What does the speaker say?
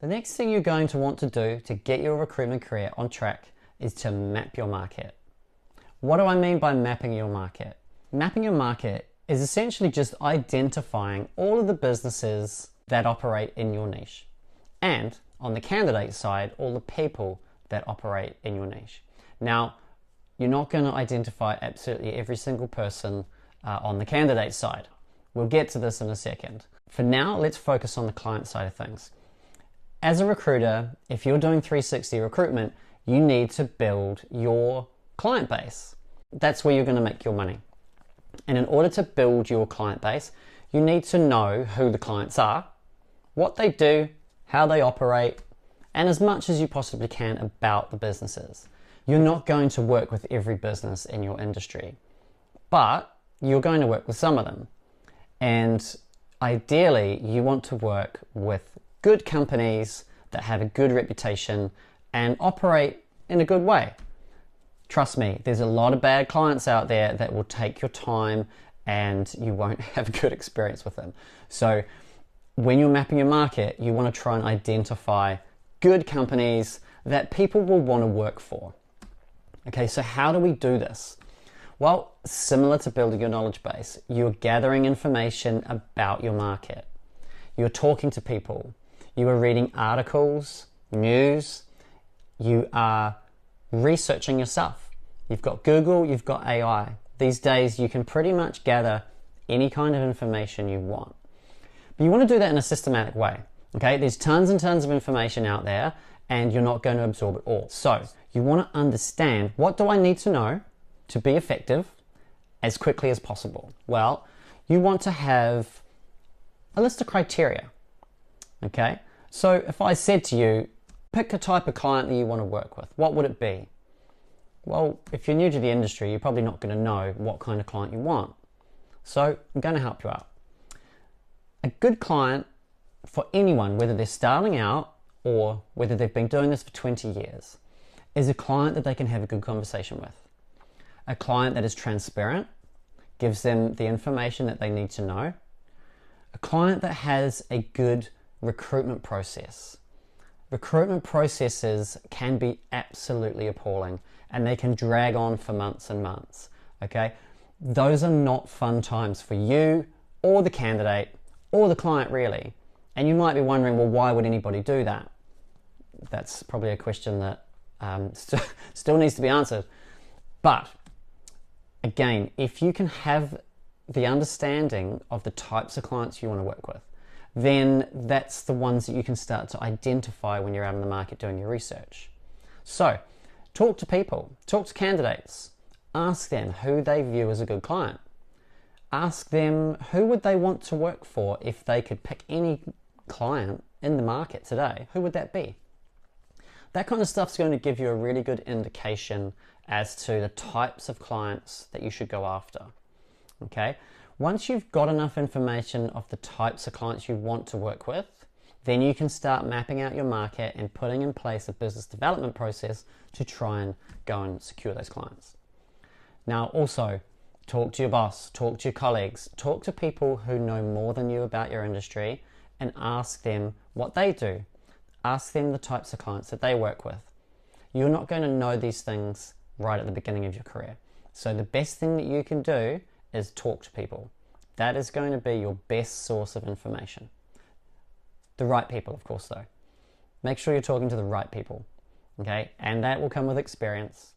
The next thing you're going to want to do to get your recruitment career on track is to map your market. What do I mean by mapping your market? Mapping your market is essentially just identifying all of the businesses that operate in your niche. And on the candidate side, all the people that operate in your niche. Now, you're not going to identify absolutely every single person on the candidate side. We'll get to this in a second. For now, let's focus on the client side of things. As a recruiter, if you're doing 360 recruitment, you need to build your client base. That's where you're going to make your money. And in order to build your client base, you need to know who the clients are, what they do, how they operate, and as much as you possibly can about the businesses. You're not going to work with every business in your industry, but you're going to work with some of them. And ideally, you want to work with good companies that have a good reputation and operate in a good way. Trust me, there's a lot of bad clients out there that will take your time and you won't have a good experience with them. So when you're mapping your market, you want to try and identify good companies that people will want to work for. Okay, so how do we do this? Well, similar to building your knowledge base, you're gathering information about your market. You're talking to people. You are reading articles, news. You are researching yourself. You've got Google, you've got AI. These days, you can pretty much gather any kind of information you want. But you want to do that in a systematic way. Okay, there's tons and tons of information out there and you're not going to absorb it all. So you want to understand, what do I need to know to be effective as quickly as possible? Well, you want to have a list of criteria. Okay, so if I said to you, pick a type of client that you want to work with, what would it be? Well, if you're new to the industry, you're probably not going to know what kind of client you want. So I'm going to help you out. A good client for anyone, whether they're starting out or whether they've been doing this for 20 years, is a client that they can have a good conversation with. A client that is transparent, gives them the information that they need to know. A client that has a good recruitment process. Recruitment processes can be absolutely appalling and they can drag on for months and months. Okay, those are not fun times for you or the candidate or the client really. And you might be wondering, well, why would anybody do that? That's probably a question that still needs to be answered. But again, if you can have the understanding of the types of clients you want to work with, then that's the ones that you can start to identify when you're out in the market doing your research. So talk to people, talk to candidates, ask them who they view as a good client. Ask them who would they want to work for if they could pick any client in the market today. Who would that be? That kind of stuff's going to give you a really good indication as to the types of clients that you should go after. Okay? Once you've got enough information of the types of clients you want to work with, then you can start mapping out your market and putting in place a business development process to try and go and secure those clients. Now also, talk to your boss, talk to your colleagues, talk to people who know more than you about your industry and ask them what they do. Ask them the types of clients that they work with. You're not going to know these things right at the beginning of your career. So the best thing that you can do is talk to people. That is going to be your best source of information. The right people, of course, though. Make sure you're talking to the right people, okay? And that will come with experience.